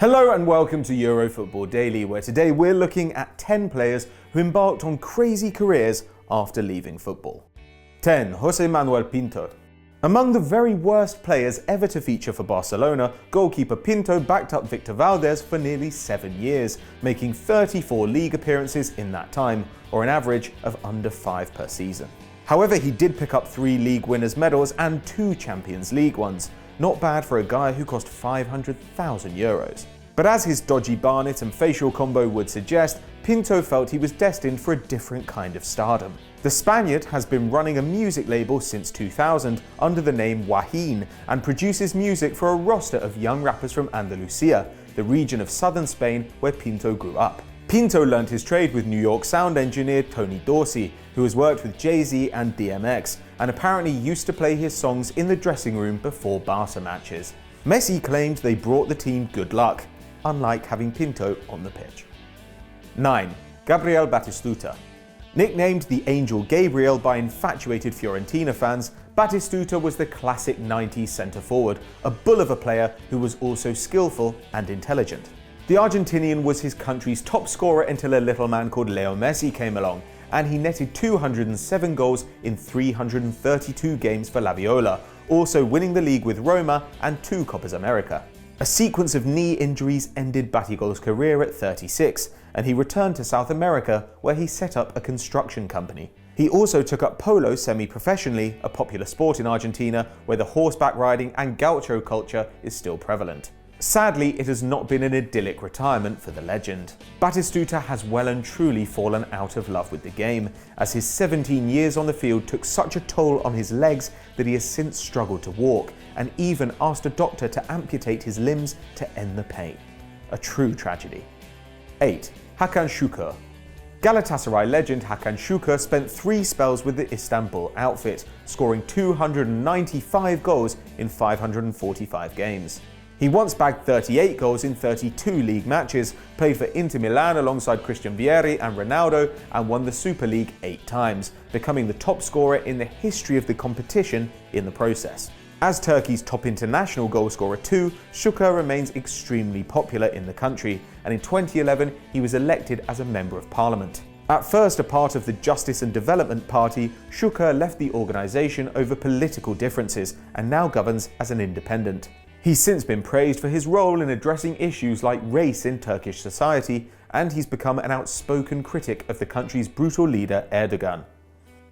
Hello and welcome to Euro Football Daily, where today we're looking at 10 players who embarked on crazy careers after leaving football. 10. José Manuel Pinto. Among the very worst players ever to feature for Barcelona, goalkeeper Pinto backed up Víctor Valdés for nearly 7 years, making 34 league appearances in that time, or an average of under 5 per season. However, he did pick up 3 league winners' medals and 2 Champions League ones. Not bad for a guy who cost €500,000. But as his dodgy barnet and facial combo would suggest, Pinto felt he was destined for a different kind of stardom. The Spaniard has been running a music label since 2000 under the name Wahín and produces music for a roster of young rappers from Andalusia, the region of southern Spain where Pinto grew up. Pinto learned his trade with New York sound engineer Tony Dorsey, who has worked with Jay-Z and DMX, and apparently used to play his songs in the dressing room before Barca matches. Messi claimed they brought the team good luck, unlike having Pinto on the pitch. 9. Gabriel Batistuta. Nicknamed the Angel Gabriel by infatuated Fiorentina fans, Batistuta was the classic 90s centre-forward, a bull of a player who was also skillful and intelligent. The Argentinian was his country's top scorer until a little man called Leo Messi came along, and he netted 207 goals in 332 games for La Viola, also winning the league with Roma and 2 Copas America. A sequence of knee injuries ended Batigol's career at 36, and he returned to South America where he set up a construction company. He also took up polo semi-professionally, a popular sport in Argentina where the horseback riding and gaucho culture is still prevalent. Sadly, it has not been an idyllic retirement for the legend. Batistuta has well and truly fallen out of love with the game, as his 17 years on the field took such a toll on his legs that he has since struggled to walk, and even asked a doctor to amputate his limbs to end the pain. A true tragedy. 8. Hakan Şükür. Galatasaray legend Hakan Şükür spent 3 spells with the Istanbul outfit, scoring 295 goals in 545 games. He once bagged 38 goals in 32 league matches, played for Inter Milan alongside Christian Vieri and Ronaldo, and won the Super League 8 times, becoming the top scorer in the history of the competition in the process. As Turkey's top international goalscorer too, Şükür remains extremely popular in the country, and in 2011 he was elected as a Member of Parliament. At first a part of the Justice and Development Party, Şükür left the organisation over political differences and now governs as an independent. He's since been praised for his role in addressing issues like race in Turkish society, and he's become an outspoken critic of the country's brutal leader Erdogan.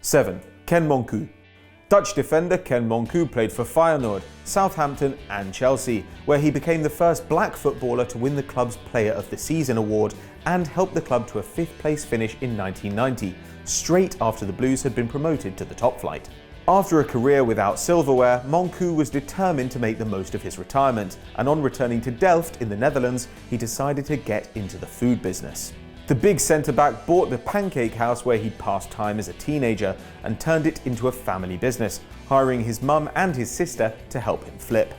7. Ken Monkoo. Dutch defender Ken Monkoo played for Feyenoord, Southampton and Chelsea, where he became the first black footballer to win the club's Player of the Season award and helped the club to a 5th place finish in 1990, straight after the Blues had been promoted to the top flight. After a career without silverware, Monkoo was determined to make the most of his retirement, and on returning to Delft in the Netherlands, he decided to get into the food business. The big centre-back bought the pancake house where he'd passed time as a teenager and turned it into a family business, hiring his mum and his sister to help him flip.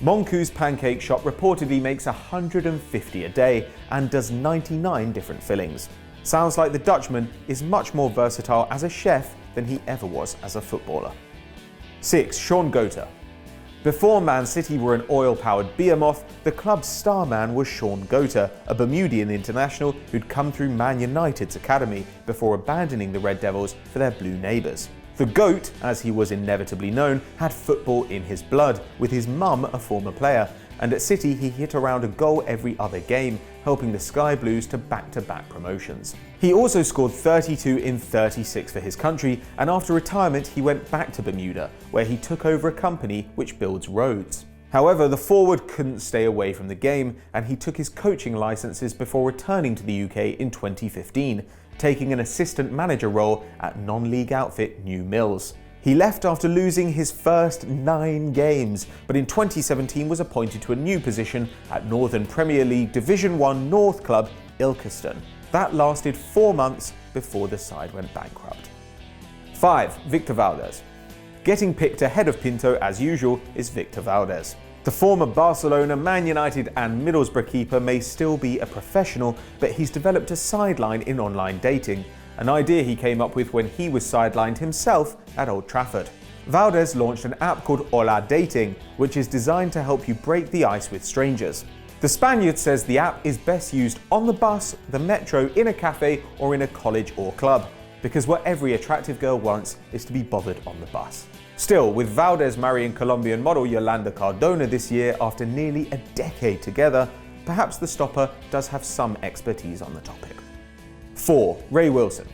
Monkoo's pancake shop reportedly makes 150 a day and does 99 different fillings. Sounds like the Dutchman is much more versatile as a chef than he ever was as a footballer. 6. Shaun Goater. Before Man City were an oil-powered behemoth, the club's star man was Shaun Goater, a Bermudian international who'd come through Man United's academy before abandoning the Red Devils for their blue neighbours. The GOAT, as he was inevitably known, had football in his blood, with his mum a former player, and at City he hit around a goal every other game, helping the Sky Blues to back-to-back promotions. He also scored 32 in 36 for his country, and after retirement he went back to Bermuda, where he took over a company which builds roads. However, the forward couldn't stay away from the game, and he took his coaching licenses before returning to the UK in 2015, taking an assistant manager role at non-league outfit New Mills. He left after losing his first 9 games, but in 2017 was appointed to a new position at Northern Premier League Division 1 North club Ilkeston. That lasted 4 months before the side went bankrupt. 5. Víctor Valdés. Getting picked ahead of Pinto as usual is Víctor Valdés. The former Barcelona, Man United and Middlesbrough keeper may still be a professional, but he's developed a sideline in online dating, an idea he came up with when he was sidelined himself at Old Trafford. Valdés launched an app called Hola Dating, which is designed to help you break the ice with strangers. The Spaniard says the app is best used on the bus, the metro, in a cafe, or in a college or club, because what every attractive girl wants is to be bothered on the bus. Still, with Valdes marrying Colombian model Yolanda Cardona this year after nearly a decade together, perhaps the stopper does have some expertise on the topic. 4. Ray Wilson.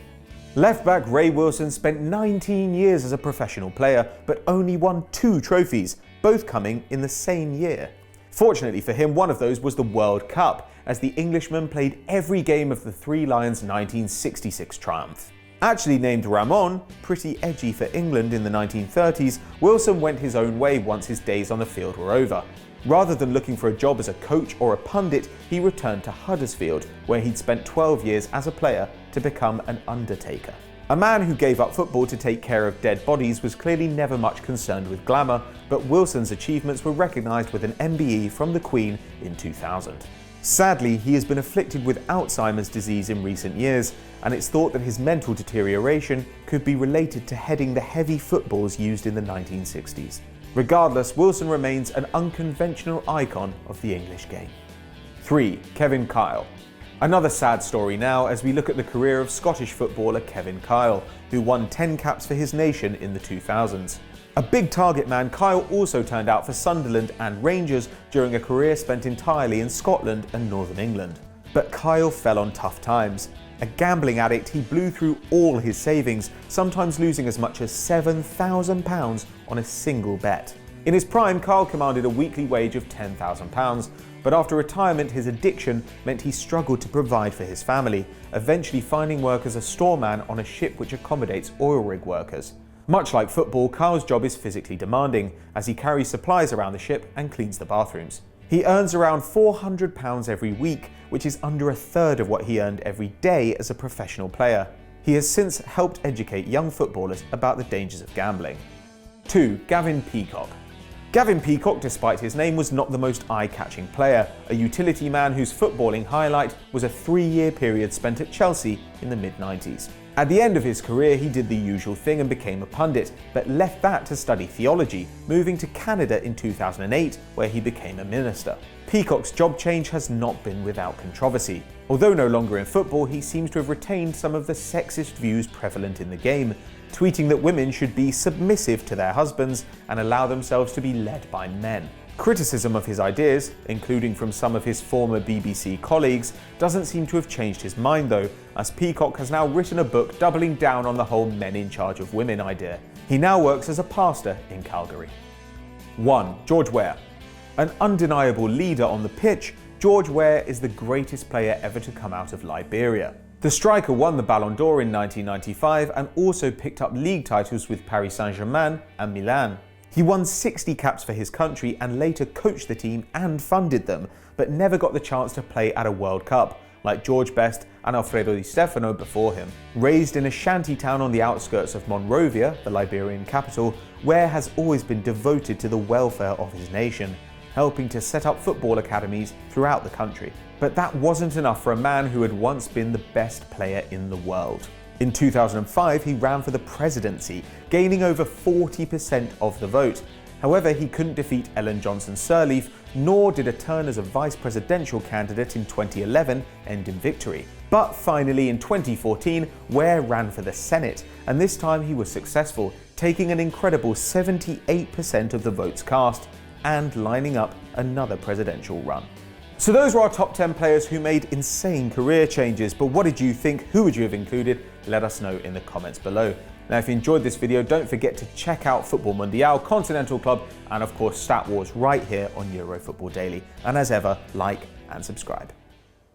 Left back Ray Wilson spent 19 years as a professional player, but only won 2 trophies, both coming in the same year. Fortunately for him, one of those was the World Cup, as the Englishman played every game of the Three Lions' 1966 triumph. Actually named Ramon, pretty edgy for England in the 1930s, Wilson went his own way once his days on the field were over. Rather than looking for a job as a coach or a pundit, he returned to Huddersfield, where he'd spent 12 years as a player to become an undertaker. A man who gave up football to take care of dead bodies was clearly never much concerned with glamour, but Wilson's achievements were recognised with an MBE from the Queen in 2000. Sadly, he has been afflicted with Alzheimer's disease in recent years, and it's thought that his mental deterioration could be related to heading the heavy footballs used in the 1960s. Regardless, Wilson remains an unconventional icon of the English game. 3. Kevin Kyle. Another sad story now as we look at the career of Scottish footballer Kevin Kyle, who won 10 caps for his nation in the 2000s. A big target man, Kyle also turned out for Sunderland and Rangers during a career spent entirely in Scotland and Northern England. But Kyle fell on tough times. A gambling addict, he blew through all his savings, sometimes losing as much as £7,000 on a single bet. In his prime, Kyle commanded a weekly wage of £10,000, but after retirement his addiction meant he struggled to provide for his family, eventually finding work as a storeman on a ship which accommodates oil rig workers. Much like football, Kyle's job is physically demanding, as he carries supplies around the ship and cleans the bathrooms. He earns around £400 every week, which is under a third of what he earned every day as a professional player. He has since helped educate young footballers about the dangers of gambling. 2. Gavin Peacock. Gavin Peacock, despite his name, was not the most eye-catching player, a utility man whose footballing highlight was a 3-year period spent at Chelsea in the mid-90s. At the end of his career, he did the usual thing and became a pundit, but left that to study theology, moving to Canada in 2008, where he became a minister. Peacock's job change has not been without controversy. Although no longer in football, he seems to have retained some of the sexist views prevalent in the game, tweeting that women should be submissive to their husbands and allow themselves to be led by men. Criticism of his ideas, including from some of his former BBC colleagues, doesn't seem to have changed his mind though, as Peacock has now written a book doubling down on the whole men in charge of women idea. He now works as a pastor in Calgary. 1. George Weah. An undeniable leader on the pitch, George Weah is the greatest player ever to come out of Liberia. The striker won the Ballon d'Or in 1995 and also picked up league titles with Paris Saint-Germain and Milan. He won 60 caps for his country and later coached the team and funded them, but never got the chance to play at a World Cup, like George Best and Alfredo Di Stefano before him. Raised in a shanty town on the outskirts of Monrovia, the Liberian capital, Weah has always been devoted to the welfare of his nation, helping to set up football academies throughout the country. But that wasn't enough for a man who had once been the best player in the world. In 2005, he ran for the presidency, gaining over 40% of the vote. However, he couldn't defeat Ellen Johnson Sirleaf, nor did a turn as a vice presidential candidate in 2011 end in victory. But finally, in 2014, Weah ran for the Senate, and this time he was successful, taking an incredible 78% of the votes cast and lining up another presidential run. So those were our top 10 players who made insane career changes, but what did you think? Who would you have included? Let us know in the comments below. Now, if you enjoyed this video, don't forget to check out Football Mundial, Continental Club, and of course Stat Wars right here on Euro Football Daily. And as ever, like and subscribe.